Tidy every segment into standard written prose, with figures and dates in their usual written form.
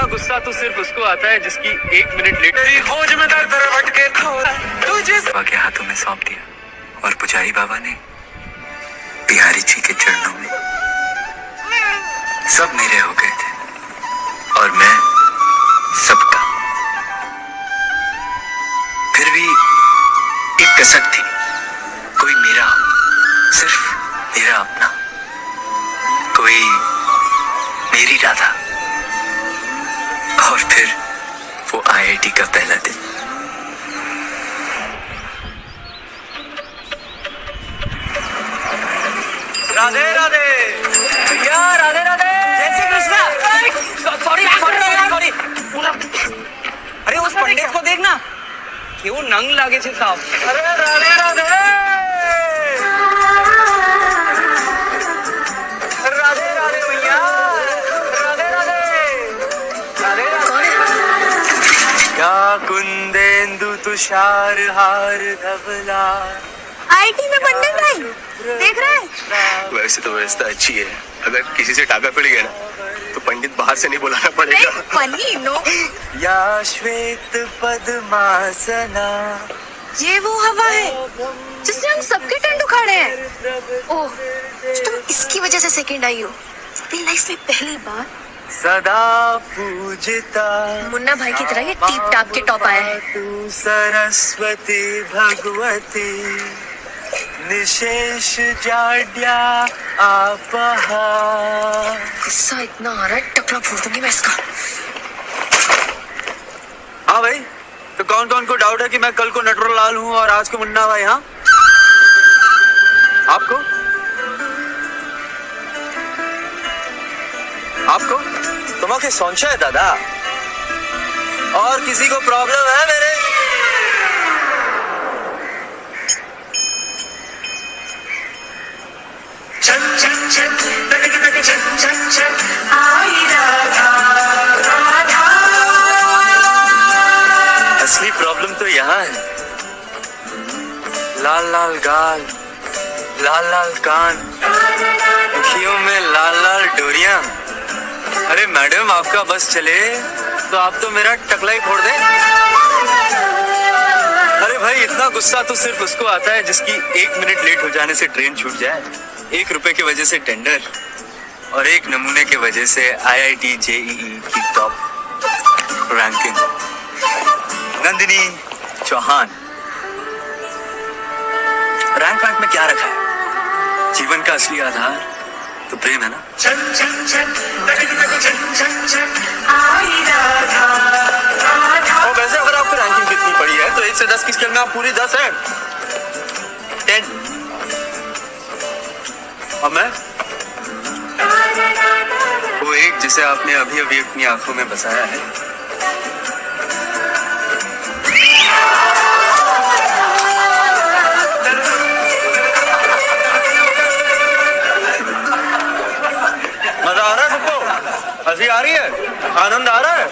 गुस्सा तो सिर्फ उसको आता है जिसकी 1 मिनट लेट तेरी खोज में दर दर भटके तुझे के हाथों में सौंप दिया और पुजारी बाबा ने बिहारी जी के चरणों में सब मेरे हो गए थे और मैं सबका। फिर भी एक कसक थी, कोई मेरा, सिर्फ मेरा अपना, कोई मेरी राधा। और फिर वो आईआईटी का पहला दिन। राधे राधे भैया, राधे राधे, जय Shri Krishna. Sorry sorry sorry. अरे उस पंडित को देखना, क्यों नंग लागे छे साहब। अरे राधे राधे राधे राधे भैया, राधे राधे राधे राधे। क्या कुंदेंदु तुषार हार धवला। आईटी में पंडित भाई देख रहे हैं? वैसे तो व्यवस्था अच्छी है, अगर किसी से टाका पड़ गया ना तो पंडित बाहर से नहीं बुलाना पड़ेगा। Funny no. या श्वेत पद्मासना, ये वो हवा है जिसने हम सबके टेंट उखाड़े हैं। ओह, तुम इसकी वजह से सेकंड आई हो। अपनी लाइफ में पहली बार सदा पूजिता मुन्ना भाई की तरह ये टीप टाप के टॉप आया है। तू सरस्वती भगवती निशेष जाड्या आपहा। गुस्सा इतना आ रहा है, टकला फोड़ दूंगी मैं इसका। हाँ भाई, तो कौन कौन को डाउट है कि मैं कल को नटवर लाल हूँ और आज को मुन्ना भाई? हाँ, आपको आपको तुम्हारे संशय है दादा? और किसी को प्रॉब्लम है मेरे? असली प्रॉब्लम तो यहाँ है। लाल लाल गाल, लाल लाल कान, आँखों में लाल लाल डोरियां। अरे मैडम, आपका बस चले तो आप तो मेरा टकला ही फोड़ दें। अरे भाई, इतना गुस्सा तो सिर्फ उसको आता है जिसकी 1 मिनट लेट हो जाने से ट्रेन छूट जाए, 1 रुपए की वजह से टेंडर और 1 नमूने की वजह से आईआईटी जेईई की top ranking. Nandini Chauhan. Rank वैंक में क्या रखा है? जीवन का असली आधार तो प्रेम है ना। और वैसे अगर आपको रैंकिंग कितनी पड़ी है तो 1 से 10 की स्केल में आप पूरी 10 है। 10। और मैं वो एक जिसे आपने अभी अभी अपनी आंखों में बसाया है। मजा आ रहा है सबको? हंसी आ रही है? आनंद आ रहा है?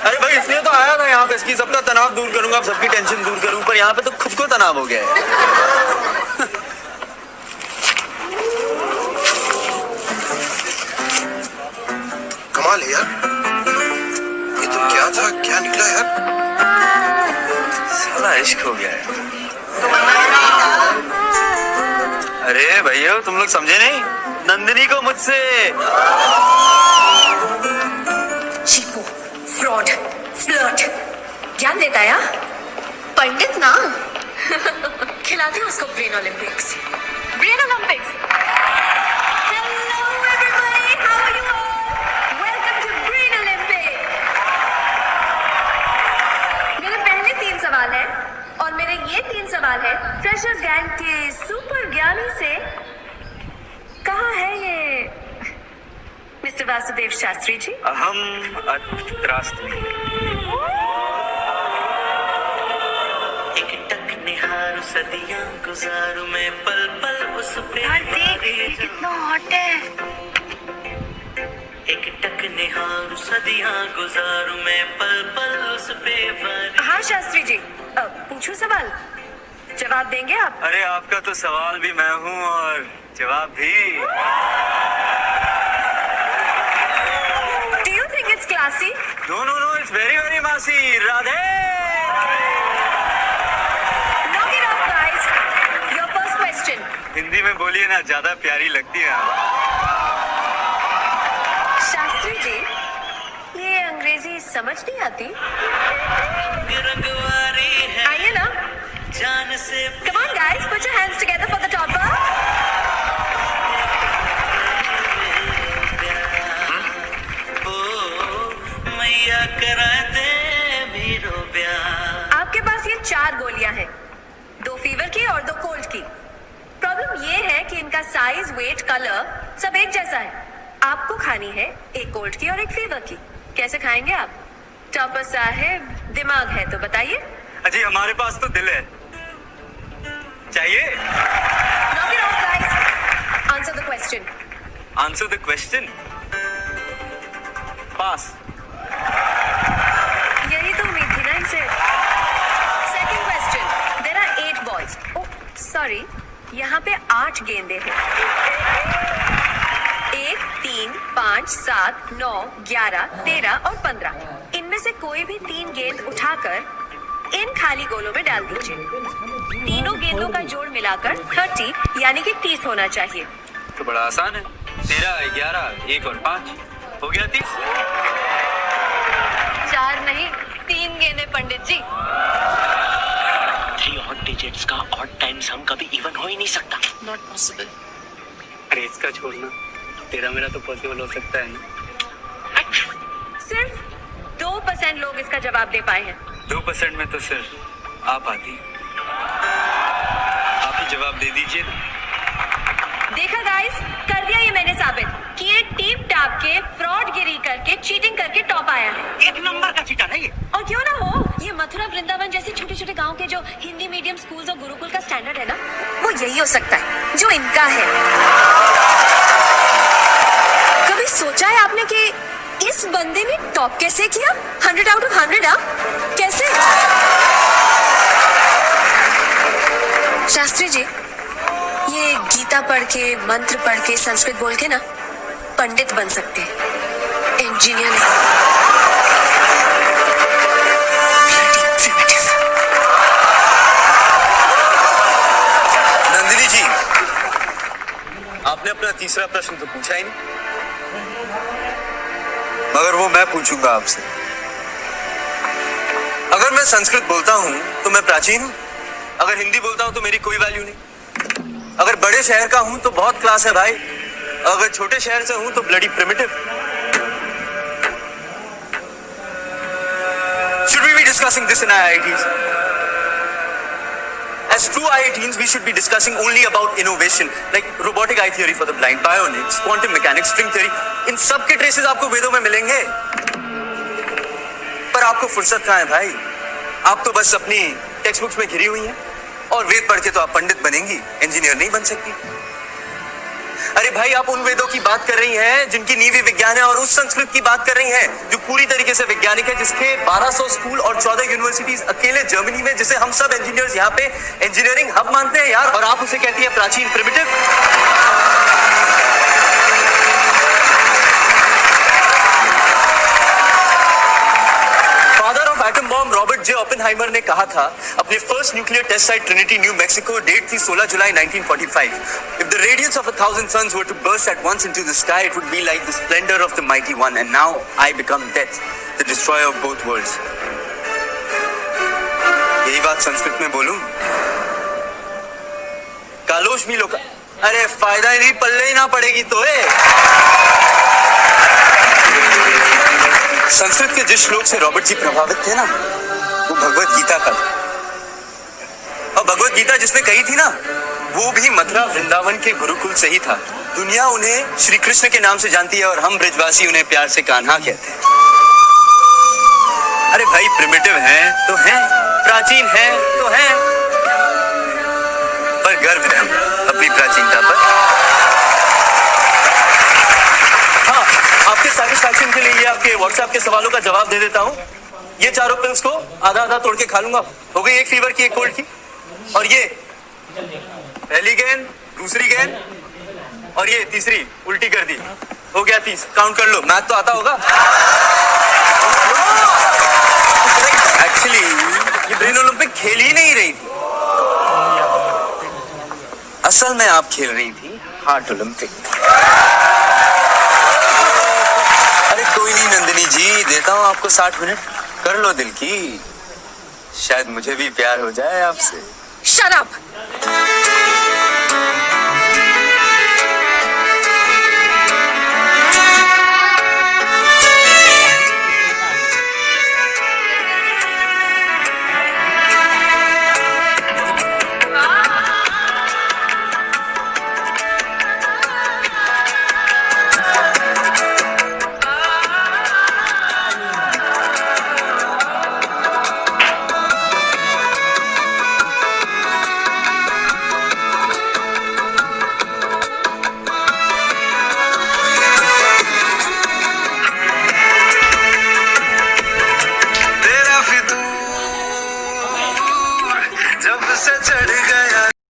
अरे भाई, इसलिए तो आया था यहाँ पे इसकी सबका तनाव दूर करूंगा, सबकी टेंशन दूर करूं, पर यहाँ पे तो खुद को तनाव हो गया है। कमाल है यार, ये तो क्या था, क्या निकला यार? साला इश्क हो गया है। अरे भैया, तुम लोग समझे नहीं? नंदिनी को मुझसे। चीपू, फ्रॉड, फ्लर्ट, ज्ञान देता है पंडित ना। खिलाते हैं उसको brain olympics. Brain olympics. Hello everybody, how are you all? Welcome to brain olympic. मेरे पहले 3 सवाल हैं और मेरे ये 3 सवाल हैं फ्रेशर्स गैंग के सुपर ज्ञानी से। कहाँ है ये मिस्टर वासुदेव शास्त्री जी? अहम अत्रास्मि। एक टक निहार सदियां गुजारूं मैं पल पल उस पे। कितना हॉट है। एक टक निहार सदियां गुजारूं मैं पल पल उस पे। हाँ शास्त्री जी, पूछूं सवाल? जवाब देंगे आप? अरे आपका तो सवाल भी मैं हूँ और जवाब भी। Do you think it's classy? No it's very very messy Radhe. Knock it off, guys. Your first question. Hindi में बोलिए ना, ज्यादा प्यारी लगती है आप। शास्त्री जी, ये अंग्रेजी समझ नहीं आती? रंगवारी है आइए ना। जान से Come on, guys, put your hands together for the topper. मैया करा दे भीरो ब्याह। आपके पास ये 4 गोलियां हैं, 2 फीवर की और 2 कोल्ड की। प्रॉब्लम ये है कि इनका साइज, वेट, कलर सब एक जैसा है। आपको खानी है एक कोल्ड की और एक फीवर की। कैसे खाएंगे आप? टॉपर साहब, दिमाग है तो बताइए। अजी हमारे पास तो दिल है, चाहिए? Knock it off, guys. Answer the question. Answer the question. Pass. यही तो उम्मीद थी ना इनसे। Second question. There are 8 balls. Oh, sorry. यहाँ पे 8 गेंदे हैं। 1, 3, 5, 7, 9, 11, 13 और 15। इनमें से कोई भी 3 गेंद उठाकर इन खाली गोलों में डाल दीजिए। तीनों गेंदों का जोड़ मिलाकर 30 यानी कि 30 होना चाहिए। तो बड़ा आसान है, 13, 11, 1 और 5 हो गया 30। 4 नहीं, 3 गेंदे पंडित जी। 3 ऑड डिजिट्स का ऑड टाइम्स हम कभी इवन हो ही नहीं सकता। Not possible. अरे इसका छोड़ना, तेरा मेरा तो पॉसिबल हो सकता है ना। सिर्फ 2% लोग इसका जवाब दे पाए हैं। 2% में तो सिर्फ आप आती। आप ही जवाब दे दीजिए। देखा गाइस, कर दिया ये मैंने साबित कि ये टीप टाप के फ्रॉड गिरी करके चीटिंग करके टॉप आया है। 1 नंबर का चीटा नहीं है। और क्यों ना हो, ये मथुरा वृंदावन जैसे छोटे छोटे गांव के जो हिंदी मीडियम स्कूल्स और गुरुकुल का स्टैंडर्ड है ना, वो यही हो सकता है जो इनका है। कभी सोचा है आपने कि इस बंदे ने टॉप कैसे किया? 100 आउट ऑफ 100। कैसे? शास्त्री जी, ये गीता पढ़ के, मंत्र पढ़ के, संस्कृत बोल के ना पंडित बन सकते हैं, इंजीनियर नहीं। नंदिनी जी, आपने अपना तीसरा प्रश्न तो पूछा ही नहीं, मगर वो मैं पूछूंगा आपसे। अगर मैं संस्कृत बोलता हूं तो मैं प्राचीन हूं, अगर हिंदी बोलता हूं तो मेरी कोई वैल्यू नहीं। अगर बड़े शहर का हूं तो बहुत क्लास है भाई, अगर छोटे शहर से हूं तो bloody primitive. Should we be discussing this in IITs? As true IITians, we should be discussing only about innovation, like robotic eye theory for the blind, bionics, quantum mechanics, string theory. इन सब के traces आपको वेदों में मिलेंगे, पर आपको फुर्सत कहाँ है भाई? आप तो बस अपनी टेक्स्ट बुक्स में घिरी हुई हैं, और वेद पढ़ के तो आप पंडित बनेंगी, इंजीनियर नहीं बन सकती। अरे भाई, आप उन वेदों की बात कर रही हैं जिनकी नींव विज्ञान है, और उस संस्कृत की बात कर रही हैं जो पूरी तरीके से वैज्ञानिक है, जिसके 1200 स्कूल और 14 यूनिवर्सिटीज अकेले जर्मनी में, जिसे हम सब इंजीनियर्स यहाँ पे इंजीनियरिंग हब मानते हैं यार, और आप उसे कहती है प्राचीन, primitive. Father of atom bomb Robert J Oppenheimer ने कहा था अपने first nuclear test site Trinity New Mexico, date थी 16 जुलाई 1945। If the radiance of 1,000 suns were to burst at once into the sky, it would be like the splendor of the mighty one. And now I become death, the destroyer of both worlds. यही बात संस्कृत में बोलूं? कालोश मी लोका, अरे फायदा ही नहीं, पल्ले ही ना पड़ेगी तो संस्कृत के जिस श्लोक से रॉबर्ट जी प्रभावित थे ना, वो भगवत गीता का था। और भगवत गीता जिसने कही थी ना, वो भी मथुरा वृंदावन के गुरुकुल से ही था। दुनिया उन्हें श्री कृष्ण के नाम से जानती है, और हम ब्रजवासी उन्हें प्यार से कान्हा कहते हैं। अरे भाई, प्रिमिटिव हैं तो हैं, प्राचीन हैं तो हैं, पर गर्व है अपनी प्राचीनता पर। हाँ, आपके सेटिस्फैक्शन के लिए ये आपके व्हाट्सएप के सवालों का जवाब दे देता हूँ। ये चारों पिल्स को आधा आधा तोड़ के खा लूंगा, हो गई एक फीवर की, एक कोल्ड की। और ये पहली गेंद, दूसरी गेंद, और ये तीसरी उल्टी कर दी, हो गया 30। काउंट कर लो, मैथ तो आता होगा। एक्चुअली ये ब्रेन ओलंपिक खेल ही नहीं रही थी, असल में आप खेल रही थी हार्ट ओलंपिक। अरे कोई नहीं नंदिनी जी, देता हूँ आपको 60 मिनट, कर लो दिल की, शायद मुझे भी प्यार हो जाए आपसे। Shut up.